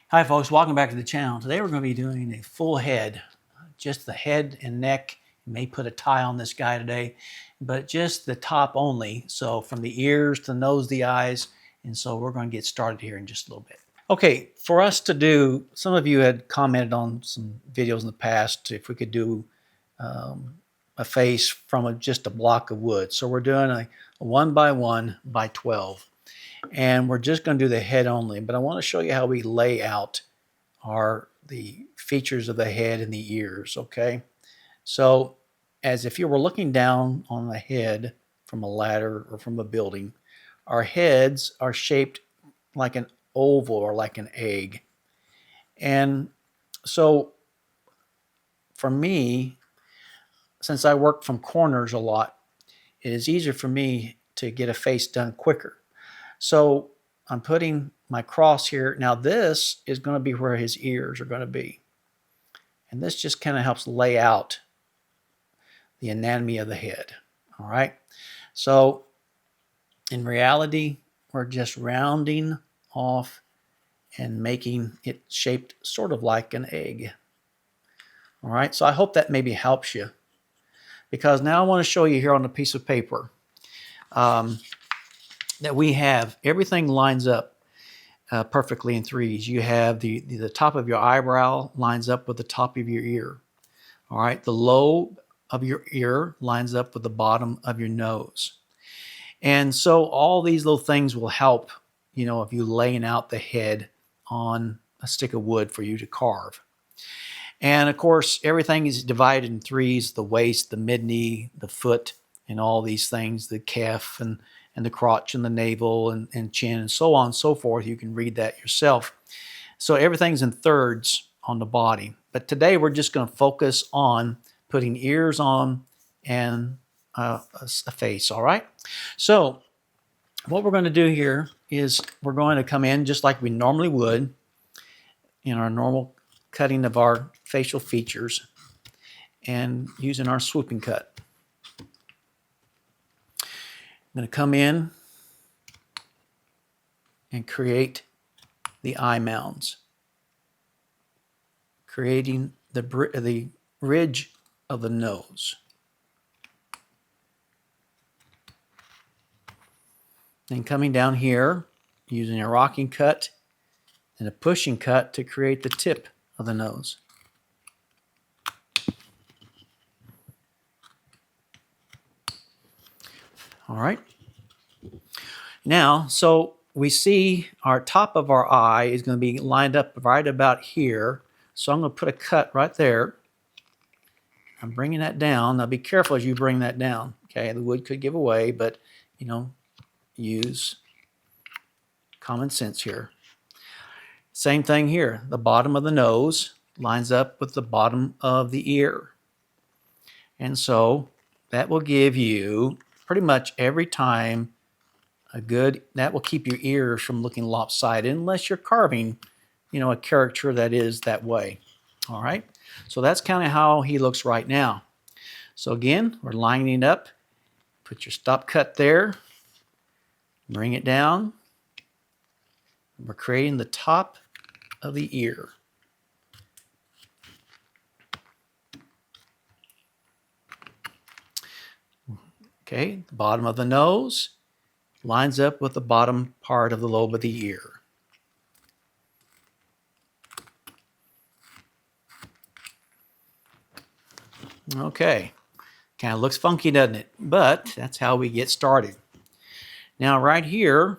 Hi folks, welcome back to the channel. Today we're going to be doing a full head, just the head and neck. May put a tie on this guy today, but just the top only. So from the ears to the nose, the eyes. And so we're going to get started here in just a little bit. Okay, for us to do, some of you had commented on some videos in the past if we could do a face from just a block of wood. So we're doing a 1 by 1 by 12. And we're just going to do the head only, but I want to show you how we lay out the features of the head and the ears, okay? So as if you were looking down on the head from a ladder or from a building, our heads are shaped like an oval or like an egg. And so for me, since I work from corners a lot, it is easier for me to get a face done quicker. So I'm putting my cross here. Now this is going to be where his ears are going to be. And this just kind of helps lay out the anatomy of the head. All right. So in reality, we're just rounding off and making it shaped sort of like an egg. All right. So I hope that maybe helps you, because now I want to show you here on a piece of paper that we have everything lines up perfectly in threes. You have the top of your eyebrow lines up with the top of your ear. All right. The lobe of your ear lines up with the bottom of your nose. And so all these little things will help, if you laying out the head on a stick of wood for you to carve. And of course, everything is divided in threes: the waist, the mid-knee, the foot, and all these things, the calf and the crotch and the navel and chin and so on and so forth. You can read that yourself. So everything's in thirds on the body. But today we're just going to focus on putting ears on and a face, all right? So what we're going to do here is we're going to come in just like we normally would in our normal cutting of our facial features and using our swooping cut. I'm going to come in and create the eye mounds, creating the ridge of the nose. Then coming down here, using a rocking cut and a pushing cut to create the tip of the nose. All right. Now, so we see our top of our eye is going to be lined up right about here. So I'm going to put a cut right there. I'm bringing that down. Now be careful as you bring that down. Okay, the wood could give away, but use common sense here. Same thing here. The bottom of the nose lines up with the bottom of the ear. And so that will give you pretty much every time that will keep your ears from looking lopsided unless you're carving, a caricature that is that way. All right. So that's kind of how he looks right now. So again, we're lining up. Put your stop cut there. Bring it down. We're creating the top of the ear. Okay, the bottom of the nose lines up with the bottom part of the lobe of the ear. Okay, kind of looks funky, doesn't it? But that's how we get started. Now right here,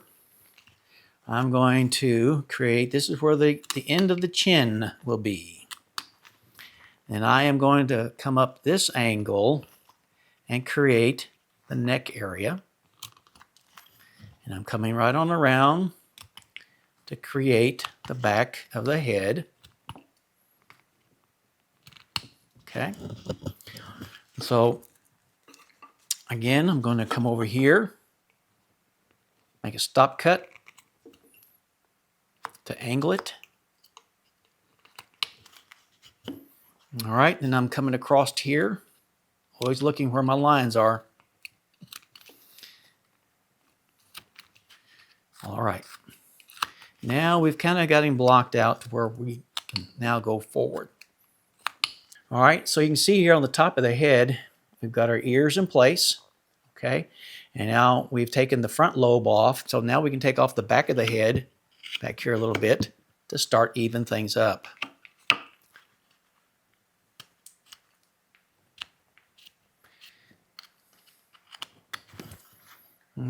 I'm going to create, this is where the end of the chin will be. And I am going to come up this angle and create the neck area. And I'm coming right on around to create the back of the head. Okay. So again, I'm going to come over here, make a stop cut to angle it. All right, then I'm coming across here, always looking where my lines are. All right. Now we've kind of got him blocked out to where we can now go forward. All right, so you can see here on the top of the head, we've got our ears in place, okay? And now we've taken the front lobe off, so now we can take off the back of the head, back here a little bit, to start even things up.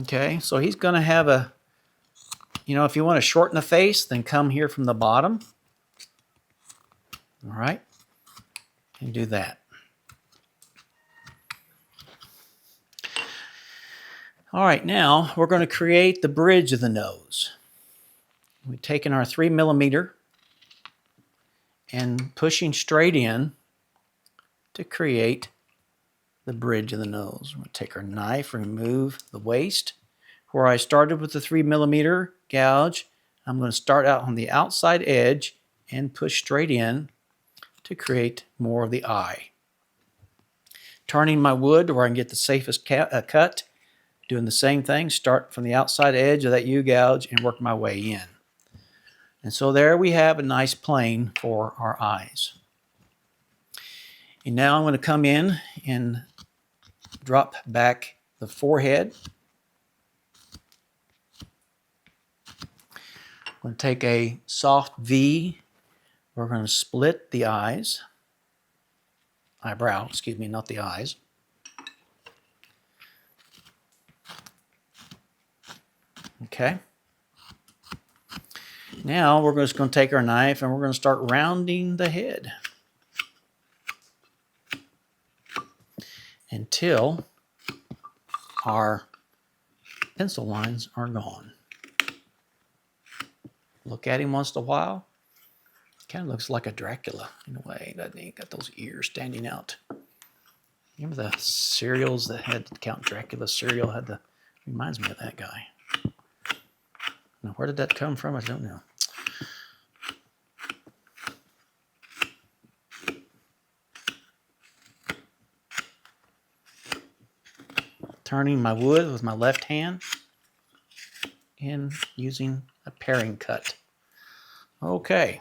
Okay, so he's going to have a, you know, if you want to shorten the face, then come here from the bottom. All right, and do that. All right, now we're going to create the bridge of the nose. We've taken our 3mm and pushing straight in to create the bridge of the nose. We're going to take our knife, remove the waste. Where I started with the 3mm gouge, I'm going to start out on the outside edge and push straight in to create more of the eye. Turning my wood where I can get the safest cut, doing the same thing, start from the outside edge of that U-gouge and work my way in. And so there we have a nice plane for our eyes. And now I'm going to come in and drop back the forehead. I'm going to take a soft V. We're going to split the eyebrow, excuse me, not the eyes. Okay. Now we're just going to take our knife and we're going to start rounding the head until our pencil lines are gone. Look at him once in a while. Kind of looks like a Dracula in a way, doesn't he? Got those ears standing out. Remember the cereals that had Count Dracula cereal had the, reminds me of that guy. Now, where did that come from? I don't know. Turning my wood with my left hand and using a paring cut. Okay.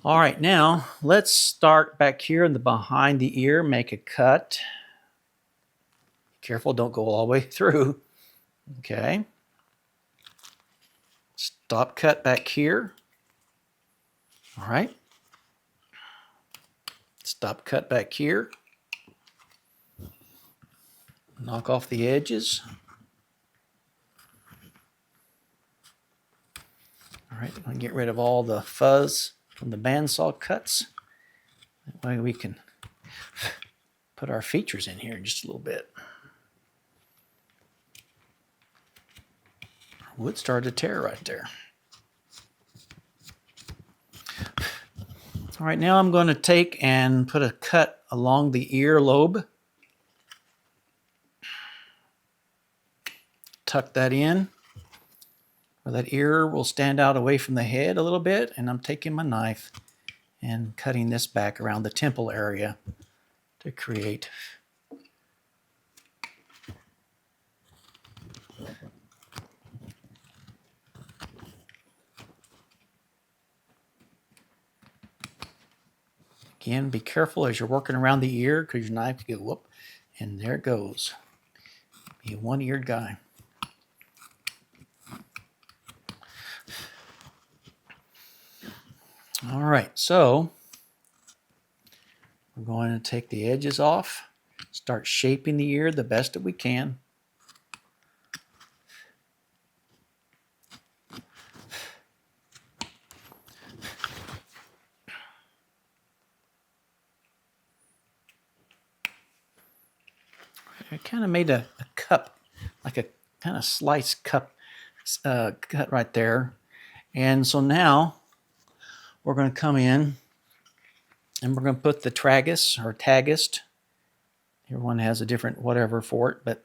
All right, now let's start back here in the behind the ear, make a cut. Careful, don't go all the way through. Okay. Stop cut back here. All right. Stop cut back here. Knock off the edges. All right, I'm going to get rid of all the fuzz from the bandsaw cuts. That way we can put our features in here in just a little bit. Our wood started to tear right there. All right, now I'm going to take and put a cut along the ear lobe. Tuck that in. That ear will stand out away from the head a little bit, and I'm taking my knife and cutting this back around the temple area to create again, be careful as you're working around the ear because your knife can go whoop, and there it goes. Be a one-eared guy. All right, so we're going to take the edges off, start shaping the ear the best that we can. I kind of made a cup, like a kind of sliced cup cut right there. And so now we're going to come in and we're going to put the tragus or tagist. Everyone has a different whatever for it, but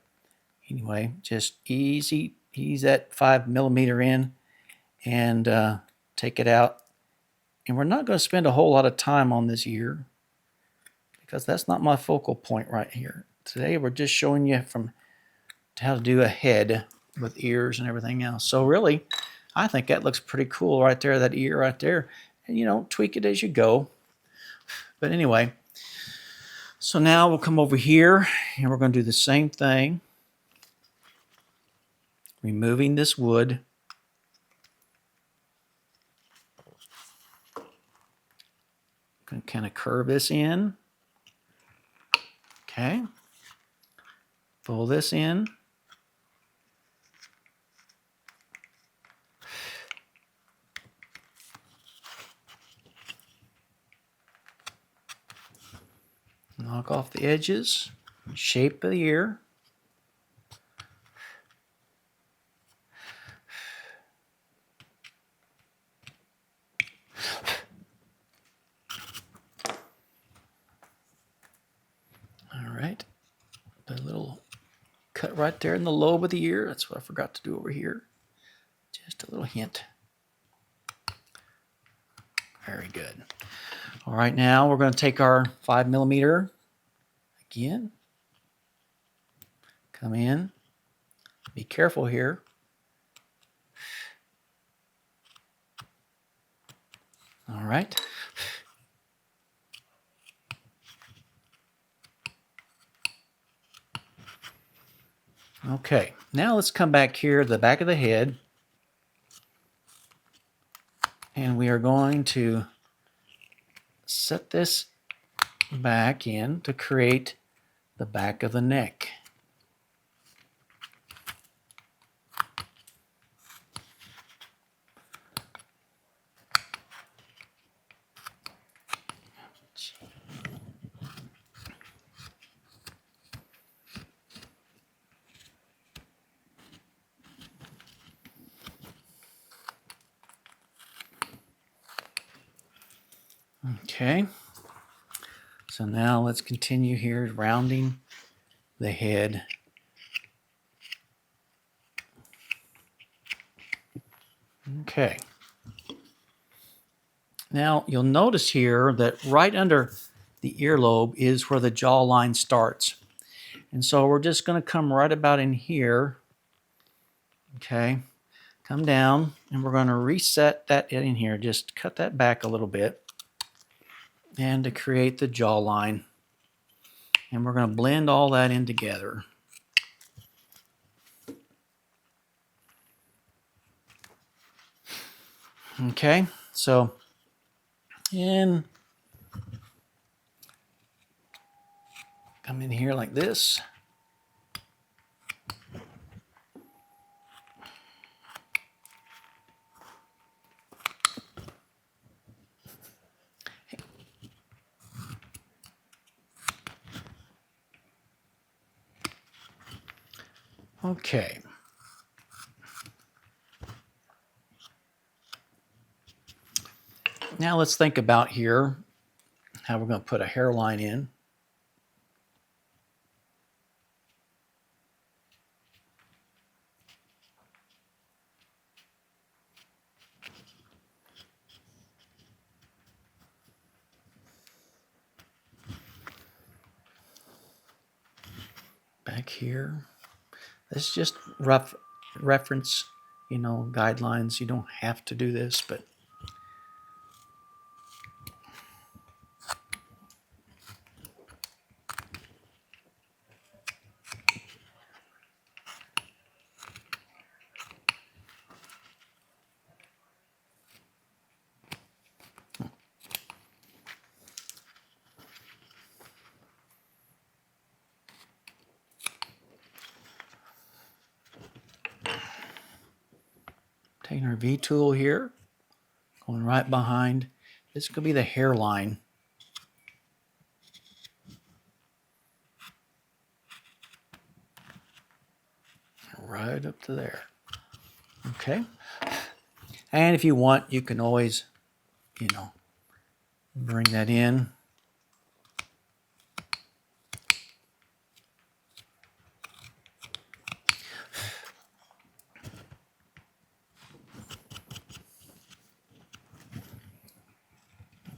anyway, just ease that 5mm in and take it out. And we're not going to spend a whole lot of time on this ear because that's not my focal point right here. Today we're just showing you from how to do a head with ears and everything else. So really, I think that looks pretty cool right there, that ear right there. And you know, tweak it as you go. But anyway, so now we'll come over here and we're going to do the same thing. Removing this wood. Going to kind of curve this in. Okay. Pull this in. Knock off the edges. Shape of the ear. All right. Put a little cut right there in the lobe of the ear. That's what I forgot to do over here. Just a little hint. Very good. All right, now we're going to take our 5mm again. Come in. Be careful here. All right. Okay, now let's come back here to the back of the head. And we are going to set this back in to create the back of the neck. Okay, so now let's continue here rounding the head. Okay. Now you'll notice here that right under the earlobe is where the jawline starts. And so we're just going to come right about in here. Okay. Come down and we're going to reset that in here. Just cut that back a little bit. And to create the jawline. And we're going to blend all that in together. Okay, so come in here like this. Okay. Now let's think about here how we're going to put a hairline in. Back here. This is just rough reference, you know, guidelines. You don't have to do this, but taking our V tool here, going right behind. This could be the hairline. Right up to there. Okay. And if you want, you can always, you know, bring that in.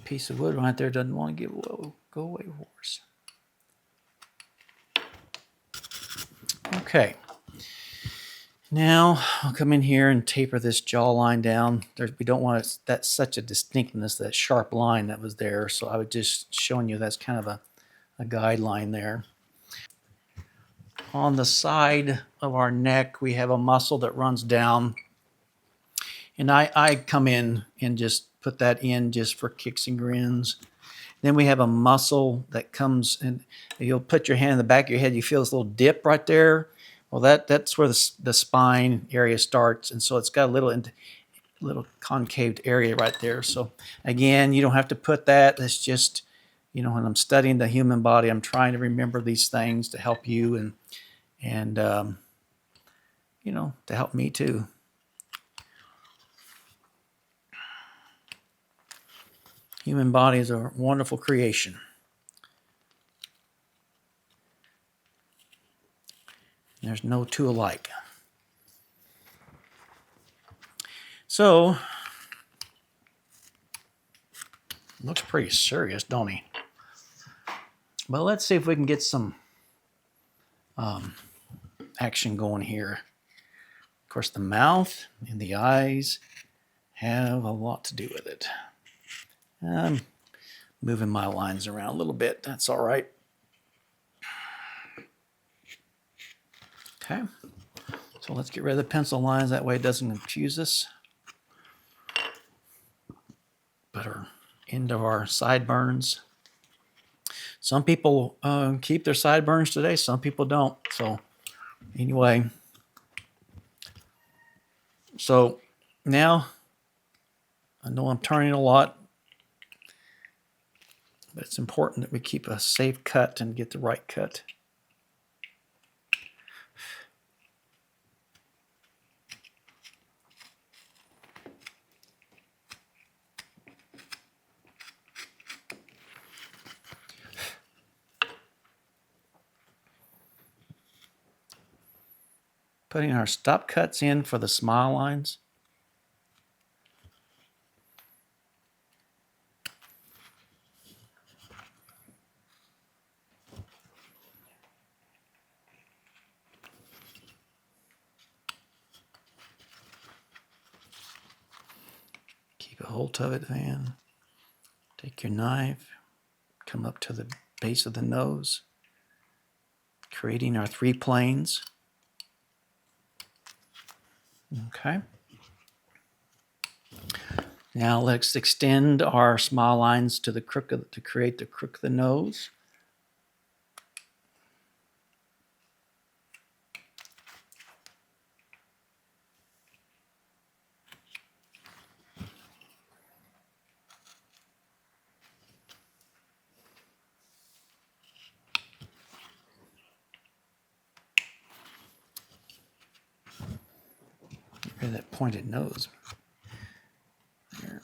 Piece of wood right there doesn't want to go away, horse. Okay. Now I'll come in here and taper this jawline down. We don't want that such a distinctness, that sharp line that was there. So I was just showing you that's kind of a guideline there. On the side of our neck, we have a muscle that runs down. And I come in and just put that in just for kicks and grins. Then we have a muscle that comes and you'll put your hand in the back of your head. You feel this little dip right there. Well, that's where the spine area starts. And so it's got a little concave area right there. So again, you don't have to put that. That's just, when I'm studying the human body, I'm trying to remember these things to help you and to help me too. Human body is a wonderful creation. There's no two alike. So, looks pretty serious, don't he? Well, let's see if we can get some action going here. Of course, the mouth and the eyes have a lot to do with it. I'm moving my lines around a little bit. That's all right. Okay. So let's get rid of the pencil lines. That way it doesn't confuse us. Put our end of our sideburns. Some people keep their sideburns today. Some people don't. So anyway. So now I know I'm turning a lot, but it's important that we keep a safe cut and get the right cut. Putting our stop cuts in for the smile lines. Keep a hold of it, Van. Take your knife, come up to the base of the nose, creating our 3 planes. Okay. Now let's extend our smile lines to the crook to create the crook of the nose. Get rid of that pointed nose. There.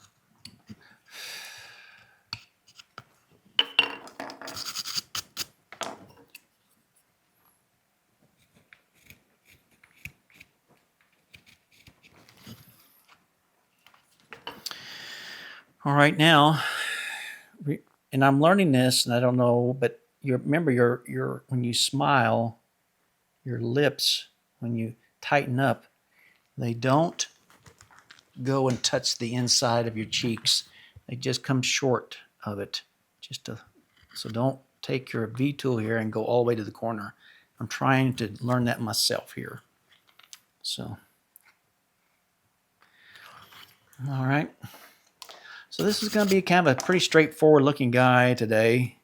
All right, now, and I'm learning this, and I don't know, but remember your when you smile, your lips, when you tighten up, they don't go and touch the inside of your cheeks. They just come short of it. So don't take your V tool here and go all the way to the corner. I'm trying to learn that myself here. So, all right. So this is going to be kind of a pretty straightforward looking guy today.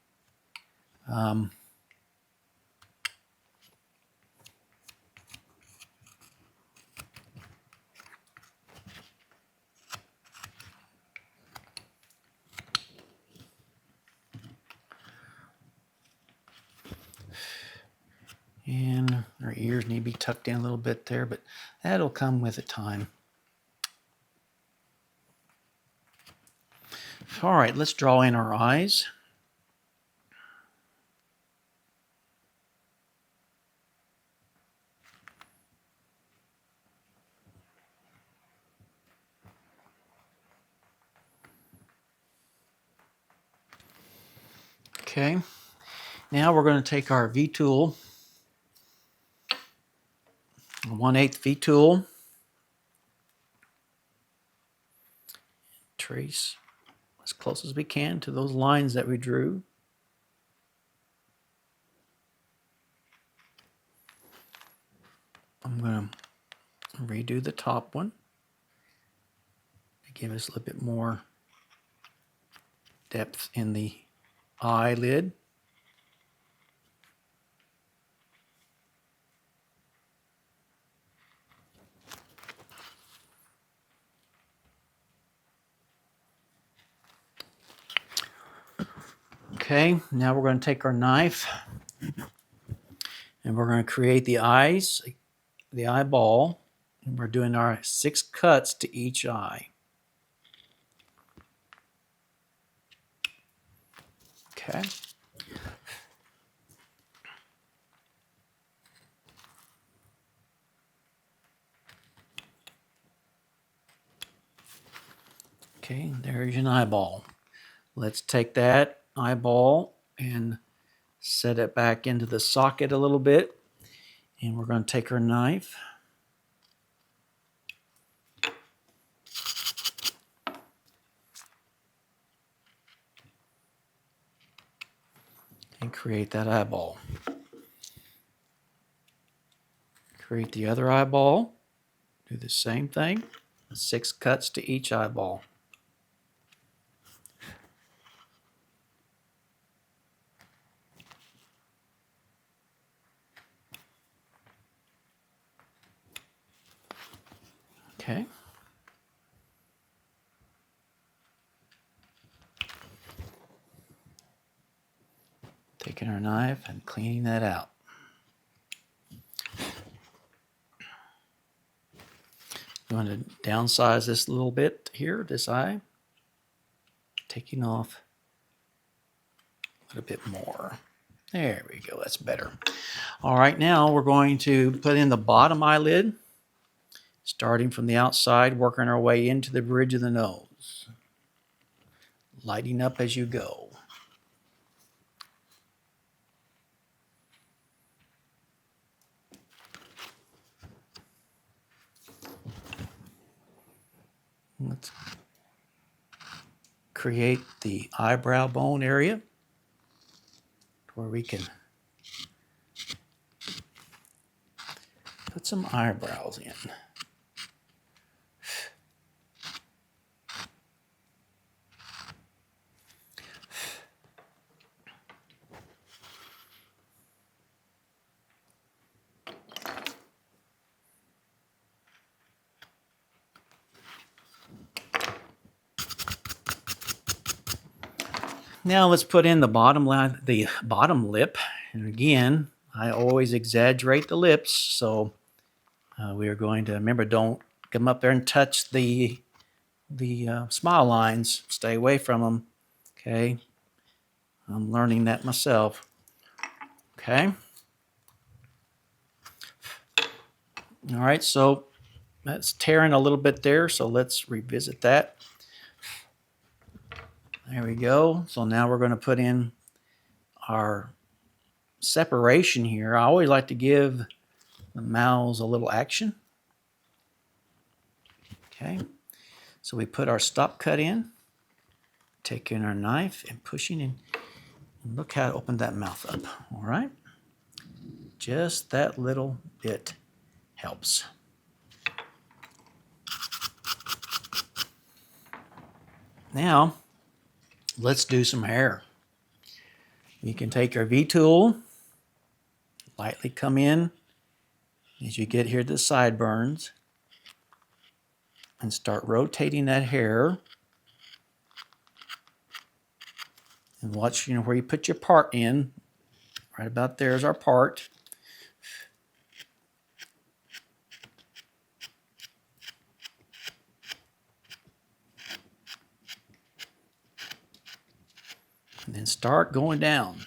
And our ears need to be tucked in a little bit there, but that'll come with the time. All right, let's draw in our eyes. Okay, now we're going to take our V tool. We'll 1/8 V tool. Trace as close as we can to those lines that we drew. I'm going to redo the top one to give us a little bit more depth in the eyelid. Okay, now we're going to take our knife and we're going to create the eyes, the eyeball, and we're doing our 6 cuts to each eye. Okay. Okay, there's an eyeball. Let's take that eyeball and set it back into the socket a little bit. And we're going to take our knife and create that eyeball. Create the other eyeball. Do the same thing. 6 cuts to each eyeball. Okay. Taking our knife and cleaning that out. I'm going to downsize this a little bit here, this eye. Taking off a little bit more. There we go, that's better. All right, now we're going to put in the bottom eyelid, starting from the outside, working our way into the bridge of the nose. Lighting up as you go. Let's create the eyebrow bone area where we can put some eyebrows in. Now let's put in the bottom lip. And again, I always exaggerate the lips, so we are going to remember, don't come up there and touch the smile lines. Stay away from them. Okay, I'm learning that myself. Okay. All right, so that's tearing a little bit there, so let's revisit that. There we go. So now we're going to put in our separation here. I always like to give the mouths a little action. Okay, so we put our stop cut in, taking our knife and pushing in, and look how it opened that mouth up. All right, just that little bit helps. Now let's do some hair. You can take your V tool, lightly come in as you get here to the sideburns, and start rotating that hair. And watch, where you put your part in. Right about there is our part. And then start going down.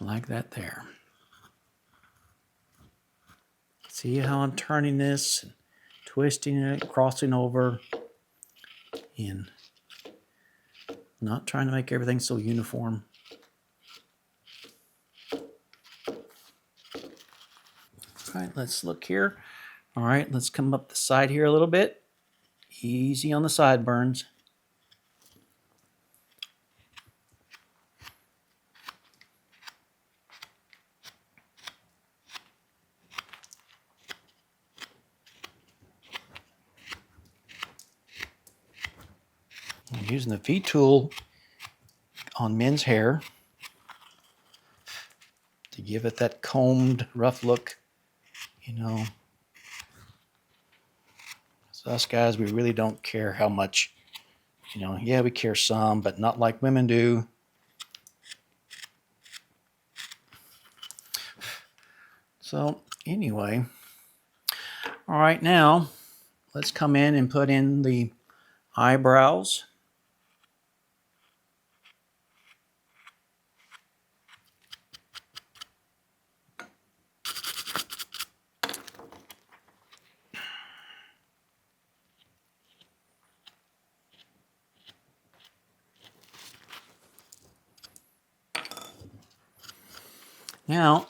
like that there. See how I'm turning this, and twisting it, crossing over, and not trying to make everything so uniform. All right, let's look here. All right, let's come up the side here a little bit. Easy on the sideburns. I'm using the V tool on men's hair to give it that combed, rough look, you know. So us guys, we really don't care how much, you know, yeah, we care some, but not like women do. So anyway, all right, now let's come in and put in the eyebrows. Now,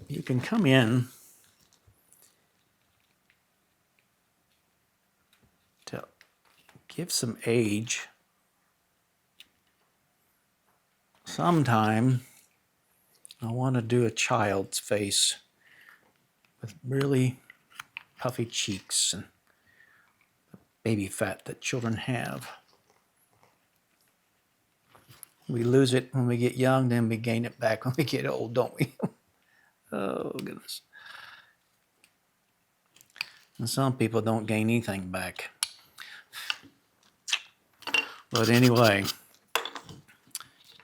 you can come in to give some age. Sometime I want to do a child's face with really puffy cheeks and baby fat that children have. We lose it when we get young, then we gain it back when we get old, don't we? Oh, goodness. And some people don't gain anything back. But anyway,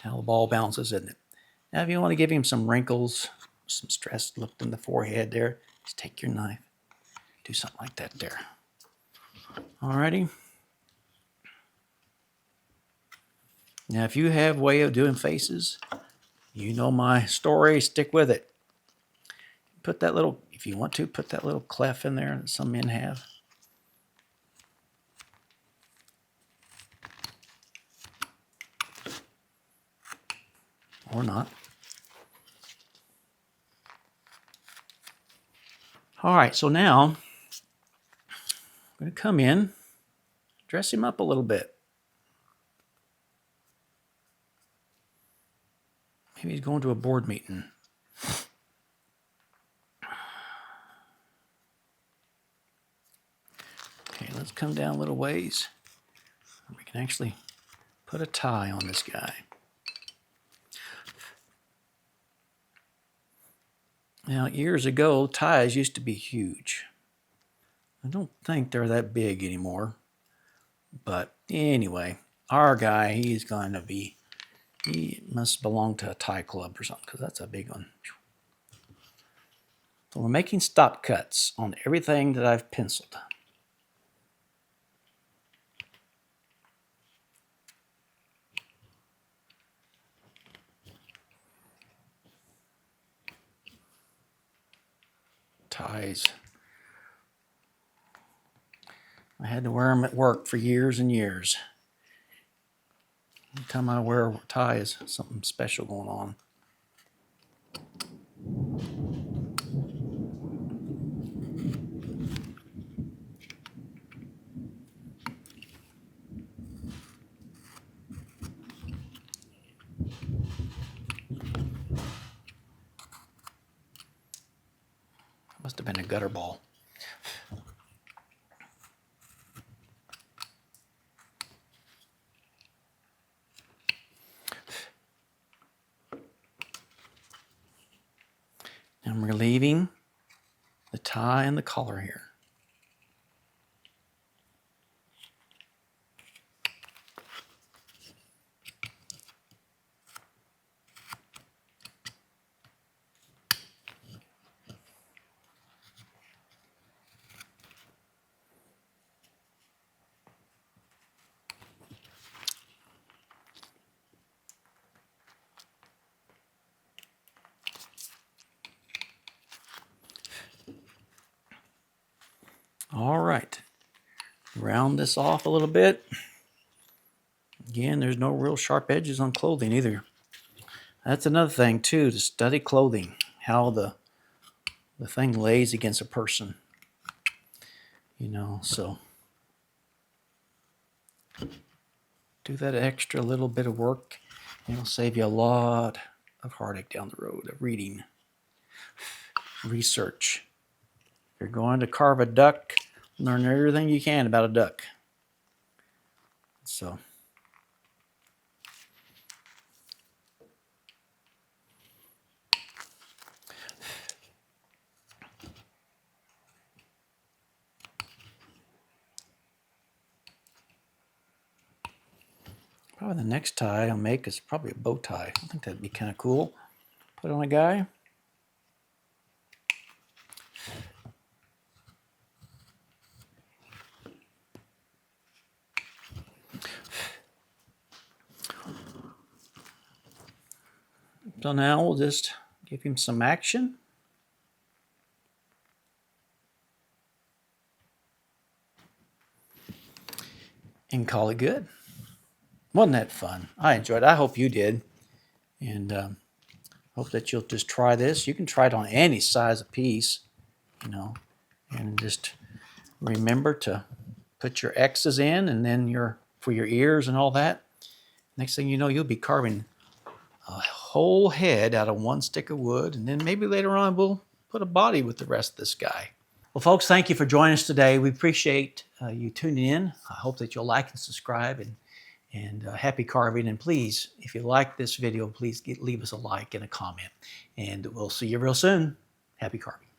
how the ball bounces, isn't it? Now, if you want to give him some wrinkles, some stress looked in the forehead there, just take your knife, do something like that there. Alrighty. Now, if you have a way of doing faces, you know my story, stick with it. Put that little, if you want to, put that little clef in there that some men have. Or not. All right, so now I'm going to come in, dress him up a little bit. Maybe he's going to a board meeting. Okay, let's come down a little ways. We can actually put a tie on this guy. Now, years ago, ties used to be huge. I don't think they're that big anymore. But anyway, our guy, he's going to be, he must belong to a tie club or something, because that's a big one. So we're making stop cuts on everything that I've penciled. Ties. I had to wear them at work for years and years. Every time I wear a tie is something special going on. Must have been a gutter ball. I'm relieving the tie and the collar here. All right. Round this off a little bit. Again, there's no real sharp edges on clothing either. That's another thing too, to study clothing, how the thing lays against a person. You know, so do that extra little bit of work. It'll save you a lot of heartache down the road of reading. Research. If you're going to carve a duck, learn everything you can about a duck. So probably the next tie I'll make is probably a bow tie. I think that'd be kind of cool. Put on a guy. So now we'll just give him some action. And call it good. Wasn't that fun? I enjoyed it. I hope you did. And hope that you'll just try this. You can try it on any size of piece, you know, and just remember to put your X's in and then for your ears and all that. Next thing you know, you'll be carving a whole head out of one stick of wood, and then maybe later on we'll put a body with the rest of this guy. Well, folks, thank you for joining us today. We appreciate you tuning in. I hope that you'll like and subscribe, and happy carving. And please, if you like this video, please leave us a like and a comment. And we'll see you real soon. Happy carving.